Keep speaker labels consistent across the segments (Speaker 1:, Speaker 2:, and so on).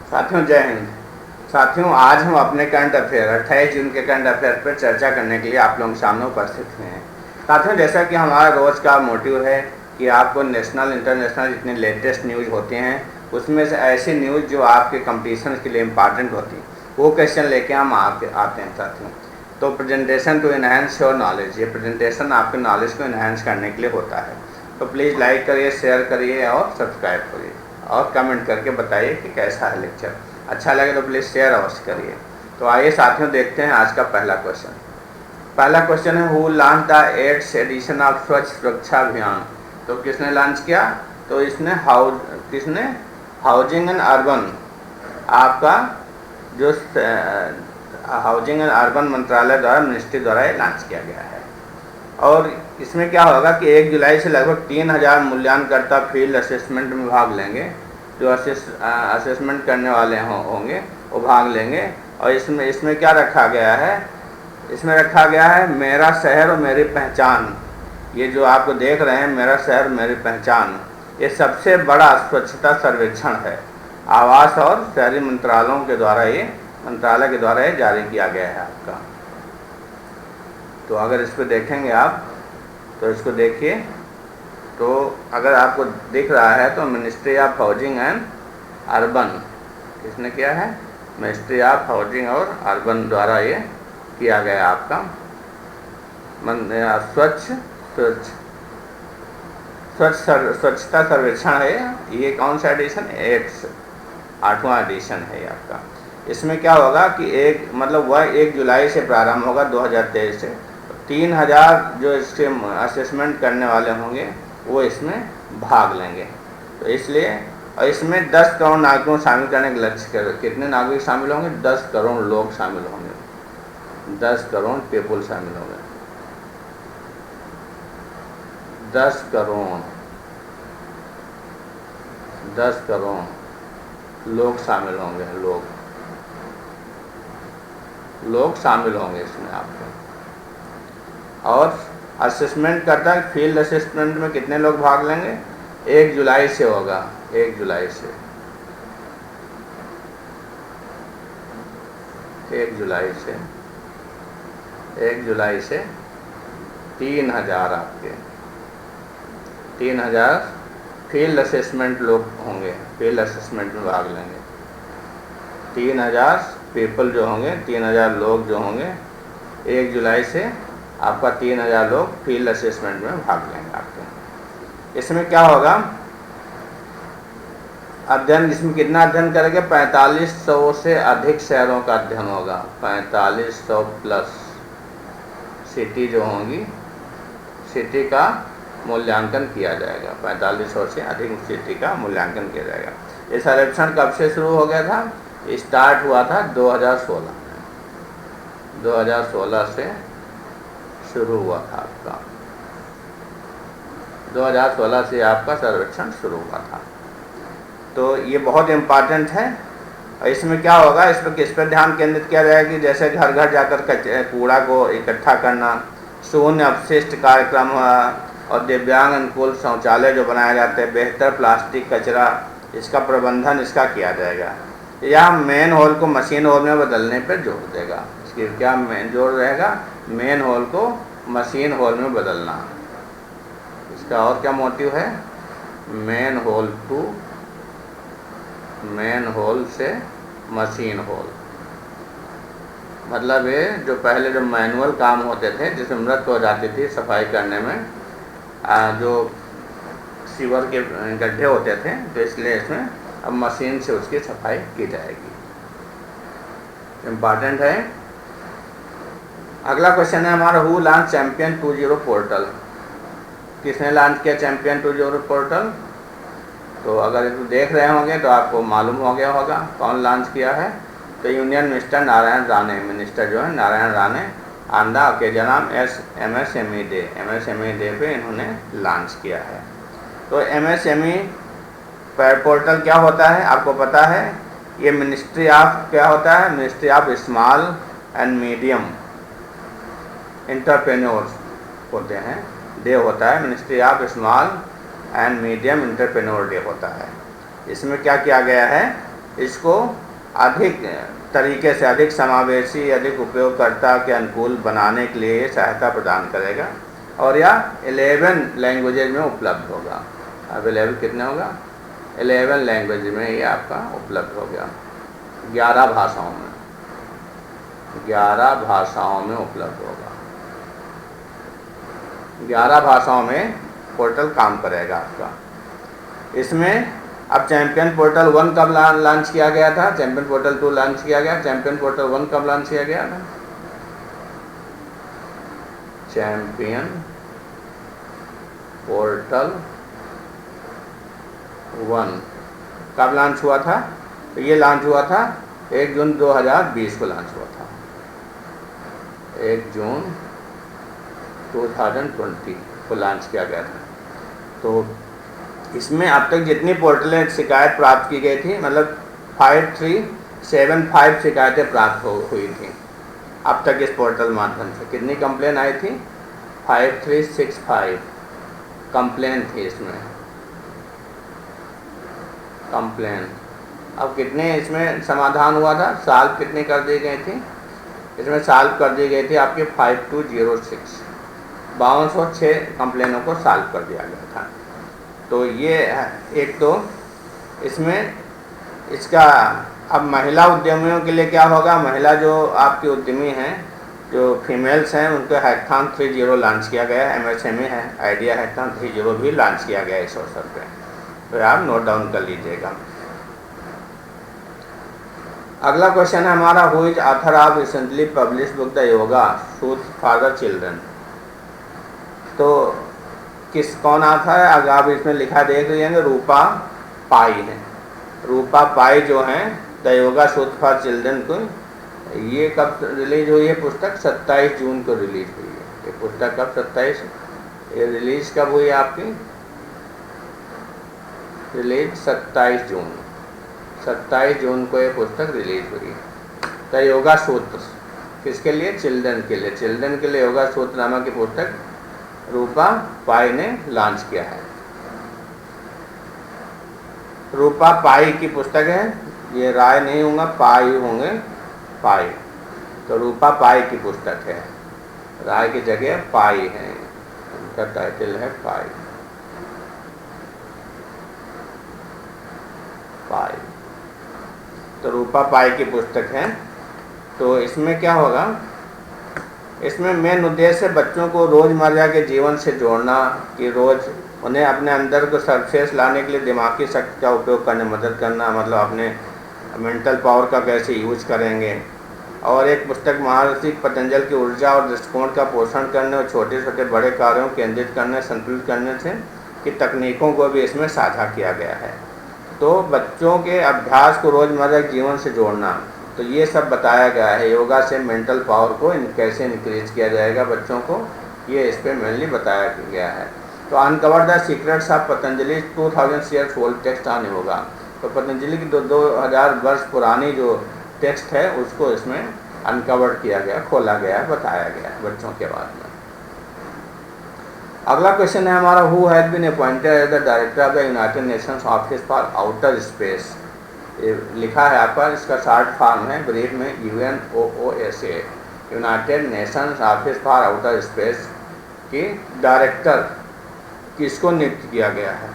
Speaker 1: साथियों जय हिंद। साथियों आज हम अपने करंट अफेयर 28 जून के करंट अफेयर पर चर्चा करने के लिए आप लोगों के सामने उपस्थित हुए हैं। साथियों जैसा कि हमारा रोज़ का मोटिव है कि आपको नेशनल इंटरनेशनल जितने लेटेस्ट न्यूज़ होते हैं उसमें से ऐसी न्यूज़ जो आपके कंपटीशन के लिए इम्पॉर्टेंट होती है वो क्वेश्चन लेके हम आते हैं साथियों। तो presentation to enhance your knowledge, ये प्रेजेंटेशन आपके नॉलेज को इन्हेंस करने के लिए होता है। तो प्लीज़ लाइक करिए, शेयर करिए और सब्सक्राइब करिए और कमेंट करके बताइए कि कैसा है लेक्चर। अच्छा लगे तो प्लीज़ शेयर अवश्य करिए। तो आइए साथियों देखते हैं आज का पहला क्वेश्चन। पहला क्वेश्चन है who launch the 8th edition of Swachh Suraksha अभियान। तो किसने लॉन्च किया? तो इसने हाउसिंग एंड अर्बन, आपका जो हाउसिंग एंड अर्बन मंत्रालय द्वारा, मिनिस्ट्री द्वारा ये लॉन्च किया गया है। और इसमें क्या होगा कि 1 जुलाई से लगभग 3000 मूल्यांकनकर्ता फील्ड असेसमेंट में भाग लेंगे। जो असेसमेंट करने वाले होंगे वो भाग लेंगे। और इसमें क्या रखा गया है? इसमें रखा गया है मेरा शहर और मेरी पहचान। ये जो आपको देख रहे हैं मेरा शहर मेरी पहचान, ये सबसे बड़ा स्वच्छता सर्वेक्षण है। आवास और शहरी मंत्रालयों के द्वारा मंत्रालय के द्वारा ये जारी किया गया है आपका। तो अगर इस पर देखेंगे आप तो इसको देखिए, तो अगर आपको दिख रहा है तो ministry of housing and urban किसने किया है? मिनिस्ट्री ऑफ हाउसिंग और अर्बन द्वारा ये किया गया आपका स्वच्छता सर्वेक्षण है। ये कौन सा एडिशन? 8वां एडिशन है आपका। इसमें क्या होगा कि वह 1 जुलाई से प्रारंभ होगा 2023 से। 3000 जो इसके असेसमेंट करने वाले होंगे वो इसमें भाग लेंगे। तो इसलिए और इसमें 10 करोड़ नागरिकों को शामिल करने के लक्ष्य कितने नागरिक शामिल होंगे? 10 करोड़ लोग शामिल होंगे, 10 करोड़ पीपल शामिल होंगे, 10 करोड़ लोग शामिल होंगे, लोग शामिल होंगे इसमें आपके। और असेसमेंट करता है फील्ड असेसमेंट में कितने लोग भाग लेंगे? 1 जुलाई से होगा, 1 जुलाई से 3000 आपके 3000 फील्ड असेसमेंट लोग होंगे, फील्ड असेसमेंट में भाग लेंगे। 3000 पीपल जो होंगे, 3000 लोग जो होंगे 1 जुलाई से आपका 3000 लोग फील्ड असेसमेंट में भाग लेंगे आपके। इसमें क्या होगा? अध्ययन, इसमें कितना अध्ययन करेंगे? 4500 से अधिक शहरों का अध्ययन होगा। 4500 प्लस सिटी जो होंगी, सिटी का मूल्यांकन किया जाएगा। 4500 से अधिक सिटी का मूल्यांकन किया जाएगा। ये सर्वेक्षण कब से शुरू हो गया था? स्टार्ट हुआ था 2016 में, 2016 से शुरू हुआ था आपका। 2016 से आपका सर्वेक्षण शुरू हुआ था। तो ये बहुत इम्पॉर्टेंट है। और इसमें क्या होगा? इस पर किस पर ध्यान केंद्रित किया जाएगा कि जैसे घर घर जाकर कूड़ा को इकट्ठा करना, शून्य अपशिष्ट कार्यक्रम और दिव्यांग अनुकूल शौचालय जो बनाए जाते हैं, बेहतर प्लास्टिक कचरा, इसका प्रबंधन इसका किया जाएगा। यह मेन होल को मशीन होल में बदलने पर जोर देगा। इसकी क्या मेन जोर रहेगा? मेन होल को मशीन होल में बदलना। इसका और क्या मोटिव है? मेन होल से मशीन होल। मतलब ये जो पहले जो मैनुअल काम होते थे जिसमें मृत हो जाती थी सफाई करने में, जो सीवर के गड्ढे होते थे, तो इसलिए इसमें अब मशीन से उसकी सफाई की जाएगी। इम्पॉर्टेंट है। अगला क्वेश्चन है हमारा हु लॉन्च चैंपियन 2.0 पोर्टल। किसने लॉन्च किया चैंपियन 2.0 पोर्टल? तो अगर इसको देख रहे होंगे तो आपको मालूम हो गया होगा कौन लॉन्च किया है। तो union minister Narayan Rane, minister जो है Narayan Rane, on the occasion of MSME day पे इन्होंने लॉन्च किया है। तो MSME पोर्टल क्या होता है आपको पता है? ये मिनिस्ट्री ऑफ क्या होता है? Ministry of small and medium entrepreneurs होते हैं, डे होता है। Ministry of small and medium entrepreneur day होता है। इसमें क्या किया गया है इसको अधिक तरीके से, अधिक समावेशी, अधिक उपयोगकर्ता के अनुकूल बनाने के लिए सहायता प्रदान करेगा और यह 11 लैंग्वेजेज में उपलब्ध होगा। अवेलेबल कितने होगा? 11 लैंग्वेज में ये आपका उपलब्ध हो गया, 11 भाषाओं में, 11 भाषाओं में उपलब्ध होगा। 11 भाषाओं में पोर्टल काम करेगा आपका। इसमें अब चैंपियन पोर्टल 1 कब लॉन्च किया गया था? चैंपियन पोर्टल 2 लॉन्च किया गया। चैंपियन पोर्टल 1 कब लॉन्च किया गया था? चैंपियन पोर्टल 1 कब लॉन्च हुआ था? तो ये लॉन्च हुआ था 1 जून 2020 को लॉन्च हुआ था। 1 जून 2020 को लॉन्च किया गया था। तो इसमें अब तक जितनी पोर्टलें शिकायत प्राप्त की गई थी, मतलब 5375 शिकायतें प्राप्त हुई थी अब तक इस पोर्टल माध्यम से। कितनी कंप्लेन आई थी? 5365 कंप्लेन थी इसमें, कंप्लेन। अब कितने इसमें समाधान हुआ था? सॉल्व कितनी कर दी गई थी? इसमें सॉल्व कर दी गई थी आपके 5206, 5206 कंप्लेनों को सॉल्व कर दिया गया था। तो ये एक तो इसमें इसका अब महिला उद्यमियों के लिए क्या होगा? महिला जो आपके उद्यमी हैं, जो फीमेल्स हैं, उनके हैकाथन 30 लॉन्च किया गया है। MSME है आइडिया हैकाथन 30 भी लॉन्च किया गया है इस अवसर पे, तो आप नोट डाउन कर लीजिएगा। अगला क्वेश्चन है हमारा, who is author of recently publish book the yoga सूत्र फॉर द चिल्ड्रन। तो कौन आता है? अगर आप इसमें लिखा देख लीजिएगा, रूपा पाई है। रूपा पाई जो हैं द योगा सूत्र फॉर चिल्ड्रन को, ये कब रिलीज हुई है पुस्तक? 27 जून को रिलीज हुई है ये पुस्तक। कब? 27। ये रिलीज कब हुई आपकी? रिलीज 27 जून, 27 जून को ये पुस्तक रिलीज हुई। द योगा सूत्र किसके लिए? चिल्ड्रन के लिए। चिल्ड्रन के लिए योगा सूत्र नामक की पुस्तक रूपा पाई ने लॉन्च किया है। रूपा पाई की पुस्तक है, ये राय नहीं होगा, पाई होंगे, पाई। तो रूपा पाई की पुस्तक है, राय की जगह पाई है, उनका टाइटल है पाई, पाई। तो रूपा पाई की पुस्तक है। तो इसमें क्या होगा? इसमें मेन उद्देश्य है बच्चों को रोज़मर्रा के जीवन से जोड़ना, कि रोज़ उन्हें अपने अंदर को सर्वश्रेष्ठ लाने के लिए दिमागी शक्ति का उपयोग करने में मदद करना, मतलब अपने मेंटल पावर का कैसे यूज करेंगे। और एक पुस्तक महर्षि पतंजलि की ऊर्जा और दृष्टिकोण का पोषण करने और छोटे छोटे बड़े कार्यों को केंद्रित करने, संतुलित करने से की तकनीकों को भी इसमें साझा किया गया है। तो बच्चों के अभ्यास को रोज़मर्रा के जीवन से जोड़ना, तो ये सब बताया गया है। योगा से मेंटल पावर को कैसे इंक्रीज किया जाएगा बच्चों को, ये इस पर मेनली बताया गया है। तो uncover the secrets of Patanjali 2000 years old text on yoga. तो पतंजलि की 2000 वर्ष पुरानी जो टेक्स्ट है उसको इसमें अनकवर किया गया, खोला गया, बताया गया है बच्चों के बारे में। अगला क्वेश्चन है हमारा, who has been appointed as the director of the United Nations office for outer space. ये लिखा है आप पर, इसका शॉर्ट फॉर्म है ब्रीफ में UNOOSA, United Nations office for outer space की डायरेक्टर किसको नियुक्त किया गया है?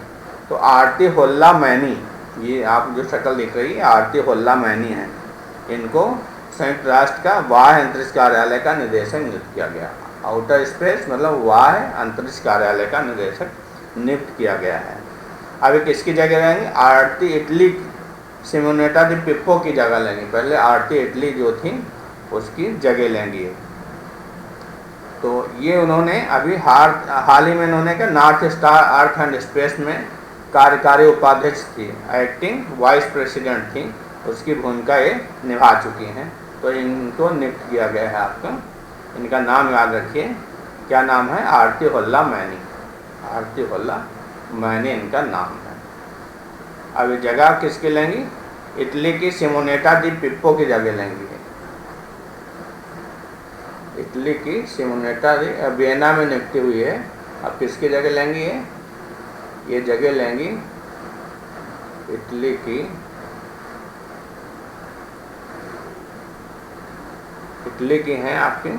Speaker 1: तो आरती होल्ला मैनी, ये आप जो शक्ल दिख रही है आरती होल्ला मैनी है, इनको संयुक्त राष्ट्र का वाह्य अंतरिक्ष कार्यालय का निदेशक नियुक्त किया गया। आउटर स्पेस मतलब वाह्य अंतरिक्ष कार्यालय का निदेशक नियुक्त किया गया है। अभी किसकी जगह रहेंगे? आरती इटली सिमोनेटा दी पिप्पो की जगह लेंगे। पहले आरती इटली जो थी उसकी जगह लेंगी। तो ये उन्होंने अभी हाल ही में इन्होंने क्या north star earth and space में कार्यकारी उपाध्यक्ष थी, एक्टिंग वाइस प्रेसिडेंट थी, उसकी भूमिका ये निभा चुकी हैं। तो इनको नियुक्त किया गया है। आपका इनका नाम याद रखिए, क्या नाम है? आरती होल्ला मैनी, आरती होल्ला मैनी इनका नाम है। अभी जगह किसकी लेंगी? इटली की सिमोनेटा दी पिप्पो की जगह लेंगी। इटली की सिमोनेटा दी वियना में नियुक्ति हुई है। अब किसकी जगह लेंगी? ये जगह लेंगी इटली की इटली की हैं आपकी,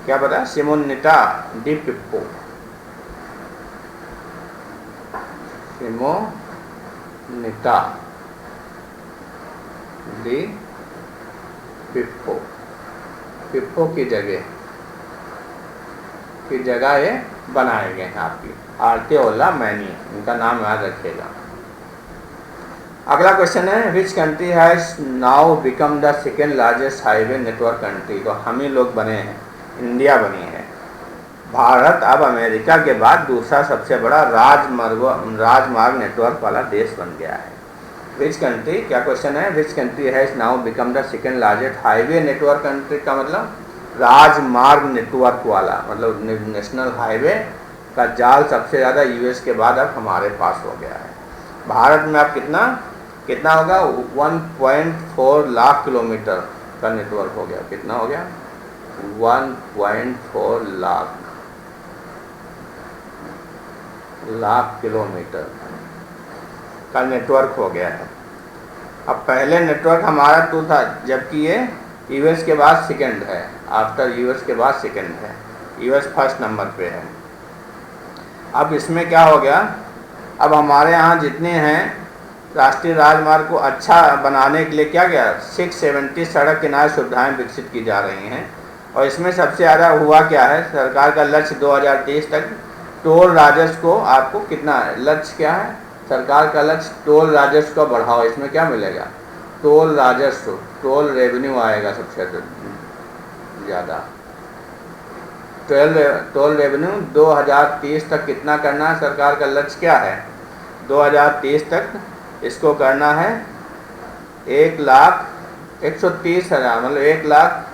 Speaker 1: क्या पता है, सिमोनिटा डी पिप्पो, सिमोनिटा डी पिप्पो, पिप्पो की जगह ये बनाए गए हैं आपकी, आर्तेओला मैनी, इनका नाम याद रखिएगा। अगला क्वेश्चन है which country has now become the second largest highway network country. तो हम ही लोग बने हैं, इंडिया बनी है। भारत अब अमेरिका के बाद दूसरा सबसे बड़ा राजमार्ग नेटवर्क वाला देश बन गया है। विच कंट्री, क्या क्वेश्चन है, which country has now become the second largest highway network country का मतलब राजमार्ग नेटवर्क वाला, मतलब नेशनल हाईवे का जाल सबसे ज़्यादा यूएस के बाद अब हमारे पास हो गया है। भारत में अब कितना होगा, 1.4 लाख किलोमीटर का नेटवर्क हो गया। कितना हो गया, 1.4 लाख किलोमीटर का नेटवर्क हो गया है। अब पहले नेटवर्क हमारा 2 था, जबकि ये यूएस के बाद सेकंड है, आफ्टर यूएस के बाद सेकंड है, यूएस फर्स्ट नंबर पे है। अब इसमें क्या हो गया, अब हमारे यहाँ जितने हैं राष्ट्रीय राजमार्ग को अच्छा बनाने के लिए क्या गया, 670 सड़क किनारे सुविधाएं विकसित की जा रही हैं। और इसमें सबसे ज़्यादा हुआ क्या है, सरकार का लक्ष्य 2023 तक टोल राजस्व को, आपको कितना लक्ष्य क्या है, सरकार का लक्ष्य टोल राजस्व को बढ़ाओ। इसमें क्या मिलेगा, टोल राजस्व, टोल रेवेन्यू आएगा सबसे ज़्यादा। टोल रेवेन्यू 2030 तक कितना करना है, सरकार का लक्ष्य क्या है, 2030 तक इसको करना है 1,130,000, मतलब 1 लाख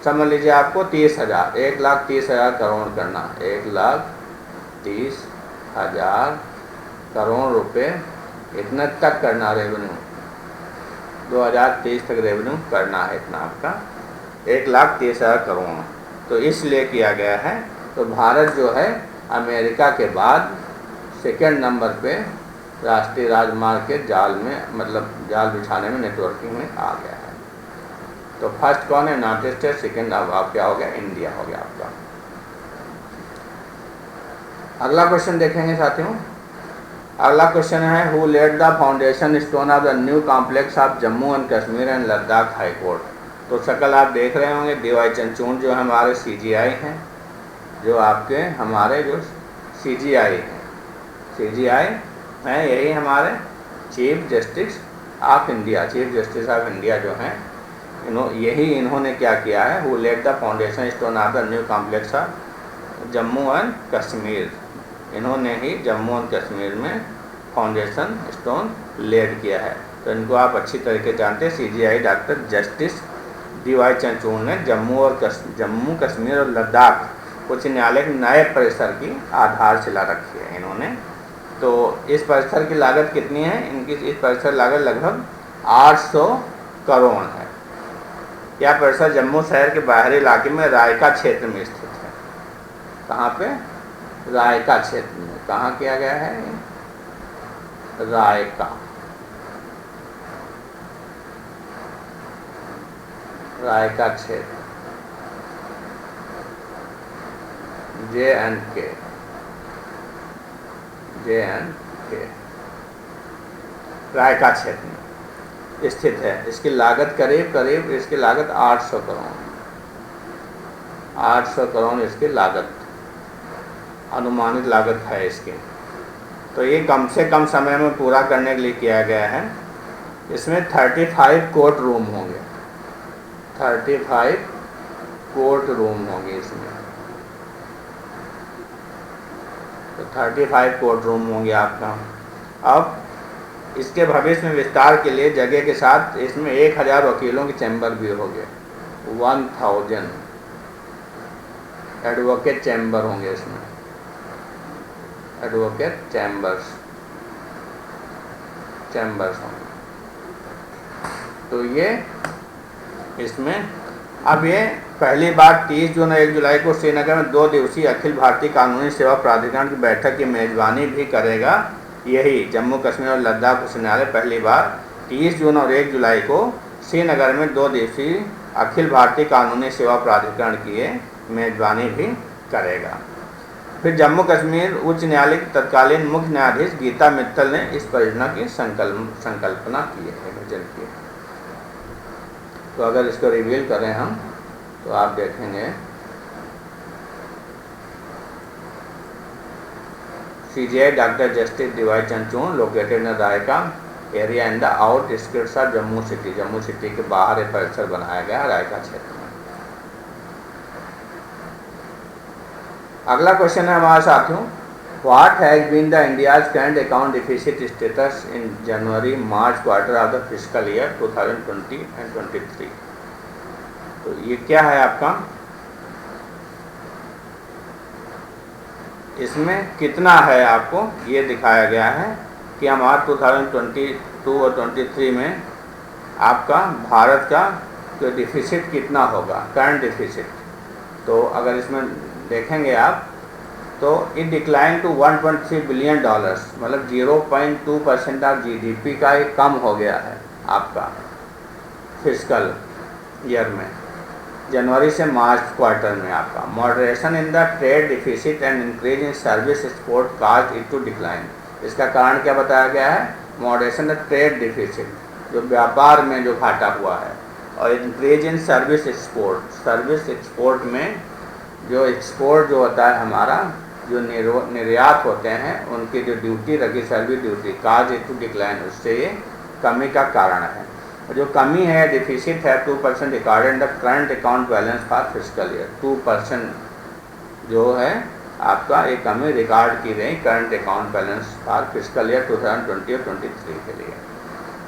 Speaker 1: समझ लीजिए आपको 30,000, 1,30,000 करोड़ करना, 1,30,000 करोड़ रुपए इतना तक करना रेवेन्यू, 2023 तक रेवेन्यू करना है इतना आपका 1,30,000 करोड़। तो इसलिए किया गया है। तो भारत जो है अमेरिका के बाद सेकेंड नंबर पे राष्ट्रीय राजमार्ग के जाल में, मतलब जाल बिछाने में, नेटवर्किंग में आ गया है। तो फर्स्ट कौन है, यूनाइटेड स्टेट, सेकेंड अब क्या हो गया, इंडिया हो गया आपका। अगला क्वेश्चन देखेंगे साथियों। अगला क्वेश्चन है who laid the foundation stone of the new complex of Jammu and Kashmir and Ladakh high court. तो शक्ल आप देख रहे होंगे, DY चंद्रचूड़ जो हमारे CGI हैं, जो आपके हमारे जो CGI हैं, CGI हैं, यही हमारे chief justice of India, chief justice of India जो हैं, इन्होंने क्या किया है, who laid the foundation stone of the new complex of Jammu and Kashmir. इन्होंने ही जम्मू एंड कश्मीर में फाउंडेशन स्टोन लेड किया है। तो इनको आप अच्छी तरीके जानते हैं, CGI doctor justice DY Chandrachud ने जम्मू कश्मीर और लद्दाख उच्च न्यायालय के नए परिसर की आधारशिला रखी है इन्होंने। तो इस परिसर की लागत कितनी है, इनकी इस परिसर लागत लगभग 800 करोड़ है। यह परिसर जम्मू शहर के बाहरी इलाके में रायका क्षेत्र में स्थित है। कहाँ पे, रायका क्षेत्र में। कहाँ किया गया है, रायका क्षेत्र, JNK, रायका क्षेत्र में स्थित है। इसकी लागत करीब इसकी लागत 800 करोड़ इसकी लागत, अनुमानित लागत है इसकी। तो ये कम से कम समय में पूरा करने के लिए किया गया है। इसमें 35 कोर्ट रूम होंगे, 35 कोर्ट रूम होंगे इसमें। तो 35 कोर्ट रूम होंगे आपका। अब इसके भविष्य में विस्तार के लिए जगह के साथ इसमें 1000 वकीलों के चैम्बर भी होंगे, 1000 एडवोकेट चैम्बर होंगे इसमें, एडवोकेट चैम्बर्स होंगे। तो ये इसमें अब ये पहली बार 30 जून और 1 जुलाई को श्रीनगर में 2 दिवसीय अखिल भारतीय कानूनी सेवा प्राधिकरण की बैठक की मेजबानी भी करेगा। यही जम्मू कश्मीर और लद्दाख उच्च न्यायालय पहली बार 30 जून और 1 जुलाई को श्रीनगर में 2 दिवसीय अखिल भारतीय कानूनी सेवा प्राधिकरण की मेजबानी भी करेगा। फिर जम्मू कश्मीर उच्च न्यायालय की तत्कालीन मुख्य न्यायाधीश गीता मित्तल ने इस परियोजना की संकल्पना की है, विजन की है। तो अगर इसको रिवील करें हम तो आप देखेंगे CJI Dr. Justice D.Y. Chanchun located in Raika area in the outskirts of Jammu city, Jammu city के बाहर एक परिसर बनाया गया रायका क्षेत्र में। अगला क्वेश्चन है हमारे साथियों, what has been the India's current account deficit status in January March quarter of the physical year 2020 and 23। तो ये क्या है आपका, इसमें कितना है आपको ये दिखाया गया है कि हमारा 2022 और 23 में आपका भारत का जो डिफिसिट कितना होगा, करंट डिफिसिट। तो अगर इसमें देखेंगे आप तो it decline to 1.3 billion dollars, मतलब 0.2% ऑफ GDP का एक कम हो गया है आपका फिजिकल ईयर में, जनवरी से मार्च क्वार्टर में आपका। Moderation in the trade deficit and increase in service export cause it to decline. इसका कारण क्या बताया गया है, मॉडरेशन द ट्रेड डिफिसिट, जो व्यापार में जो घाटा हुआ है, और increase in service export, service export में जो एक्सपोर्ट जो होता है हमारा, जो निर्यात होते हैं उनकी जो ड्यूटी रखी, service duty, cause it to decline, उससे ये कमी का कारण है। जो कमी है, डिफिसिट है 2% recorded in the current account balance for physical year. 2% जो है आपका एक कमी रिकॉर्ड की गई current account balance for physical year 2020 और 23 के लिए।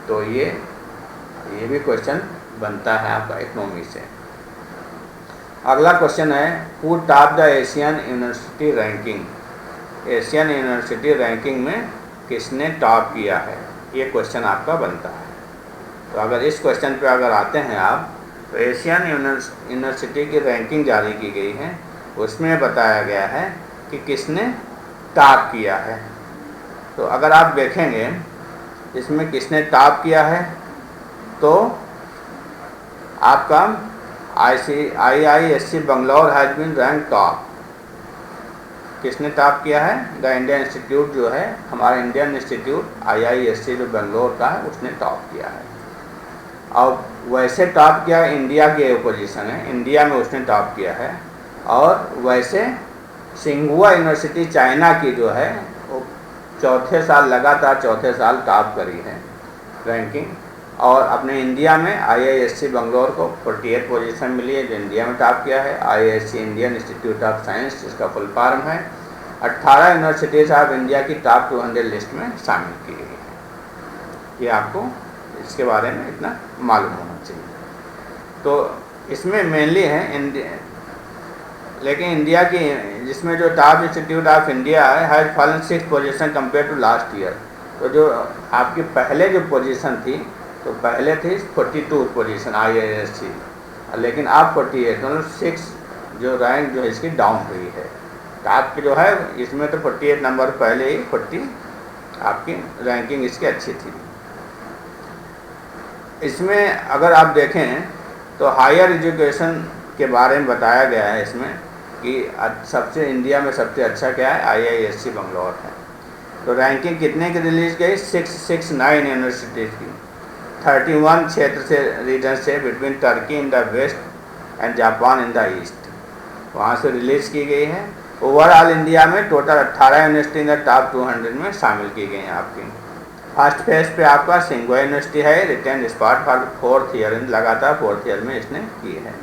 Speaker 1: तो ये भी क्वेश्चन बनता है आपका इकोनॉमी से। अगला क्वेश्चन है, who top the Asian university ranking. Asian university ranking में किसने टॉप किया है, ये क्वेश्चन आपका बनता है। तो अगर इस क्वेश्चन पे अगर आते हैं आप, तो एशियन यूनिवर्सिटी की रैंकिंग जारी की गई है, उसमें बताया गया है कि किसने टॉप किया है। तो अगर आप देखेंगे इसमें किसने टॉप किया है, तो आपका IISc Bangalore has been rank top. किसने टॉप किया है, द इंडियन इंस्टीट्यूट जो है हमारा इंडियन इंस्टीट्यूट IISc जो बेंगलोर का है, उसने टॉप किया है। और वैसे टॉप किया इंडिया के पोजीशन है, इंडिया में उसने टॉप किया है। और वैसे सिंघुआ यूनिवर्सिटी चाइना की जो है वो चौथे साल लगातार टॉप करी है रैंकिंग। और अपने इंडिया में IISc बंगलोर को 48 पोजीशन मिली है, जो इंडिया में टॉप किया है। IISc Indian institute of science, जिसका फुल फॉर्म है, 18 यूनिवर्सिटीज़ ऑफ इंडिया की टॉप 200 लिस्ट में शामिल की गई है। ये आपको इसके बारे में इतना मालूम होना चाहिए। तो इसमें मेनली है इंडिया, लेकिन इंडिया की जिसमें जो टॉप इंस्टीट्यूट ऑफ इंडिया है fallen 6 position compare to last year. तो जो आपकी पहले जो पोजीशन थी, तो पहले थी 42 पोजीशन IISc, लेकिन आप 48, मतलब 6 जो रैंक जो है इसकी डाउन हुई है। टॉप की जो है इसमें तो 48 नंबर पहले ही 40 आपकी रैंकिंग इसकी अच्छी थी। इसमें अगर आप देखें तो हायर एजुकेशन के बारे में बताया गया है इसमें कि सबसे इंडिया में सबसे अच्छा क्या है, IISc बंगलौर है। तो रैंकिंग कितने की रिलीज गई, 669 यूनिवर्सिटीज़ की, 31 क्षेत्र से, रीजन से, between Turkey in the west and Japan in the east, वहाँ से रिलीज़ की गई है। ओवरऑल इंडिया में total 18 university in the top 200 में शामिल की गई हैं आपकी। फर्स्ट फेज पे आपका सिंघुआ यूनिवर्सिटी है, retain spot for 4th year, लगातार 4th ईयर में इसने की है।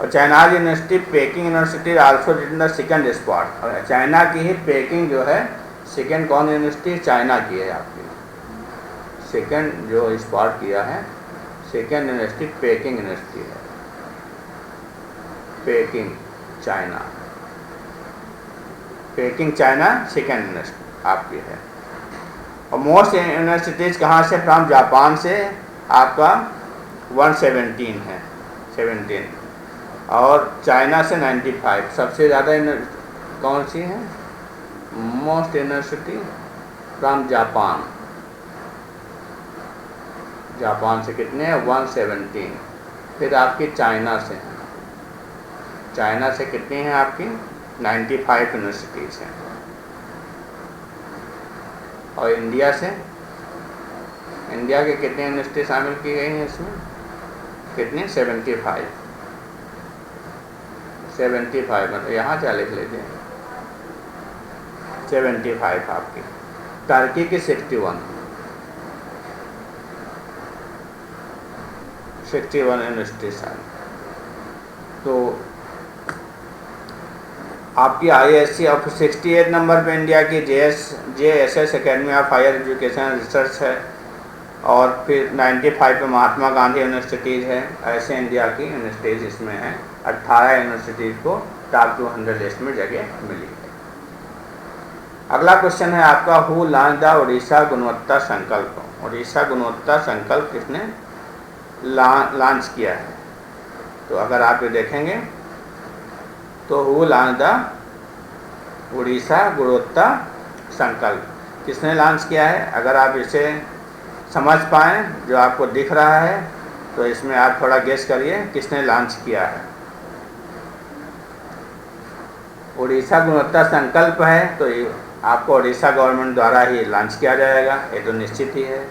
Speaker 1: और China university, Peking university also retain the 2nd spot. और चाइना की ही पेकिंग जो है, 2nd कौन यूनिवर्सिटी, चाइना की है आपकी, 2nd जो स्पॉट किया है, 2nd यूनिवर्सिटी पेकिंग यूनिवर्सिटी है, packing China, packing China 2nd university आपकी है। और मोस्ट यूनिवर्सिटीज़ कहाँ से, फ्रॉम जापान से आपका 117 है, 17, और चाइना से 95। सबसे ज़्यादा कौन सी है, most university from Japan, Japan से कितने हैं 117। फिर आपकी चाइना से हैं, चाइना से कितनी हैं आपकी 95 यूनिवर्सिटीज़ हैं। और इंडिया से, इंडिया के कितने यूनिवर्सिटी शामिल की गई हैं इसमें, कितनी 75 मतलब यहाँ क्या लिख लीजिए 75 आपकी। टर्की की 61 यूनिवर्सिटी शामिल। तो आपकी ISC ऑफ 68 नंबर पे इंडिया की JSS academy of higher education research है। और फिर 95 पे महात्मा गांधी यूनिवर्सिटीज़ है। ऐसे इंडिया की यूनिवर्सिटीज़ इसमें हैं। 18 यूनिवर्सिटीज़ को टॉप 200 लिस्ट में जगह मिली है। अगला क्वेश्चन है आपका, who launch the Orissa Gunvatta संकल्प। उड़ीसा गुणवत्ता संकल्प किसने लॉन्च किया है? तो अगर आप ये देखेंगे तो who launch the Orissa Gunvatta संकल्प किसने लॉन्च किया है? अगर आप इसे समझ पाएँ जो आपको दिख रहा है तो इसमें आप थोड़ा गेस करिए किसने लॉन्च किया है। उड़ीसा गुणवत्ता संकल्प है तो ये आपको उड़ीसा गवर्नमेंट द्वारा ही लॉन्च किया जाएगा, ये तो निश्चित ही है।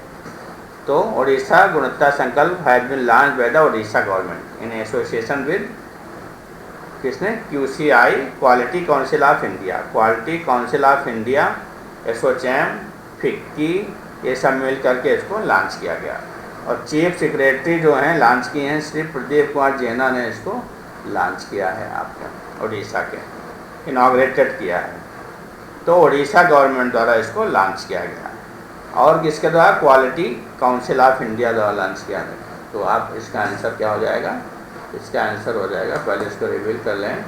Speaker 1: तो Orissa Gunvatta Sankalp has been launch by the Orissa government in association with किसने QCI quality council of India, quality council of India, ASSOCHAM, FICCI, ये सब मिल करके इसको लॉन्च किया गया। और चीफ सेक्रेटरी जो हैं लॉन्च किए हैं श्री प्रदीप कुमार जेना ने इसको लॉन्च किया है आपका उड़ीसा के, इनॉग्रेटेड किया है। तो उड़ीसा गवर्नमेंट द्वारा इसको लॉन्च किया गया और किसके द्वारा? क्वालिटी काउंसिल ऑफ इंडिया द्वारा लॉन्च किया गया। तो आप इसका आंसर क्या हो जाएगा? इसका आंसर हो जाएगा, पहले इसको रिवील कर लें।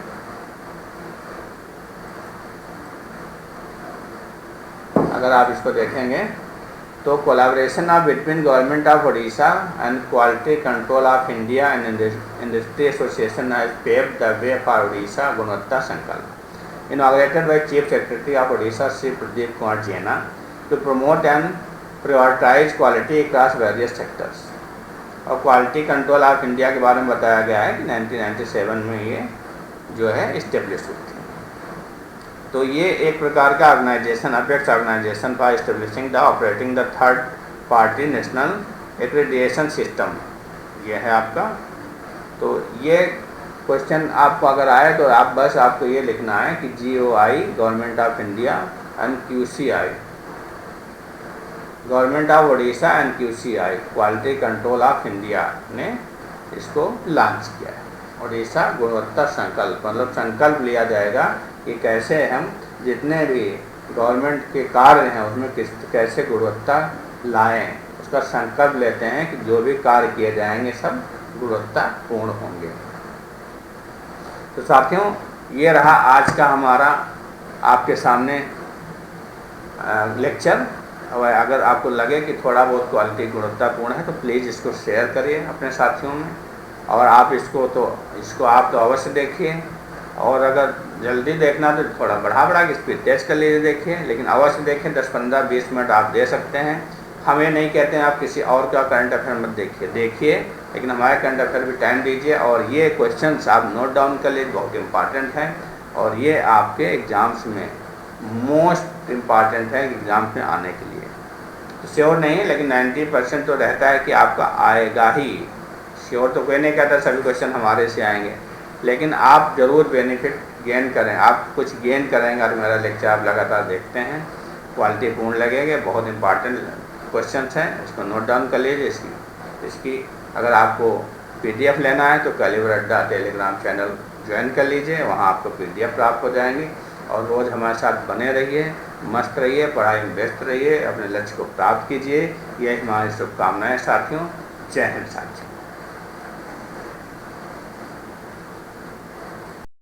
Speaker 1: अगर आप इसको देखेंगे तो collaboration of between government of Orissa and quality control of India and industry association has paved the way for Orissa Gunvatta Sankalp, inaugurated by chief secretary of Orissa Shri Pradeep Kumar Jena to promote and prioritise quality across various sectors. और quality control of India के बारे में बताया गया है कि 1997 में ये जो है इस्टेब्लिश हुई थी। तो ये एक प्रकार का organisation, apex organisation for establishing the operating the third party national accreditation system, ये है आपका। तो ये क्वेश्चन आपको अगर आए तो आप बस आपको ये लिखना है कि GOI government of India and QCI government of Orissa and QCI quality control of India ने इसको लॉन्च किया है। उड़ीसा गुणवत्ता संकल्प मतलब संकल्प लिया जाएगा कि कैसे हम जितने भी गवर्नमेंट के कार्य हैं उसमें कैसे गुणवत्ता लाएं, उसका संकल्प लेते हैं कि जो भी कार्य किए जाएंगे सब गुणवत्तापूर्ण होंगे। तो साथियों, ये रहा आज का हमारा आपके सामने लेक्चर। और अगर आपको लगे कि थोड़ा बहुत क्वालिटी गुणवत्तापूर्ण है तो प्लीज़ इसको शेयर करिए अपने साथियों में। और आप इसको आप तो अवश्य देखिए, और अगर जल्दी देखना तो थोड़ा बढ़ा के स्पीड तेज कर लीजिए देखिए, लेकिन अवश्य देखें। 10, 15, 20 मिनट आप दे सकते हैं। हम ये नहीं कहते हैं आप किसी और का करंट अफेयर मत देखिए, लेकिन हमारे करंट अफेयर भी टाइम दीजिए। और ये क्वेश्चंस आप नोट डाउन कर लीजिए, बहुत इंपॉर्टेंट है और ये आपके एग्ज़ाम्स में मोस्ट इम्पॉर्टेंट है एग्ज़ाम्स में आने के लिए। तो श्योर नहीं है, लेकिन 90% तो रहता है कि आपका आएगा ही। श्योर तो कोई नहीं कहता सभी क्वेश्चन हमारे से आएंगे, लेकिन आप ज़रूर बेनिफिट गेन करें, आप कुछ गेन करेंगे। और मेरा लेक्चर आप लगातार देखते हैं, क्वालिटी पूर्ण लगेंगे। बहुत इंपॉर्टेंट क्वेश्चंस हैं, इसको नोट डाउन कर लीजिए। इसकी अगर आपको PDF लेना है तो कैलिबर अड्डा टेलीग्राम चैनल ज्वाइन कर लीजिए, वहाँ आपको PDF प्राप्त हो जाएंगी। और रोज़ हमारे साथ बने रहिए, मस्त रहिए, पढ़ाई में व्यस्त रहिए, अपने लक्ष्य को प्राप्त कीजिए। यही हमारी शुभकामनाएं साथियों। जय हिंद साथियों।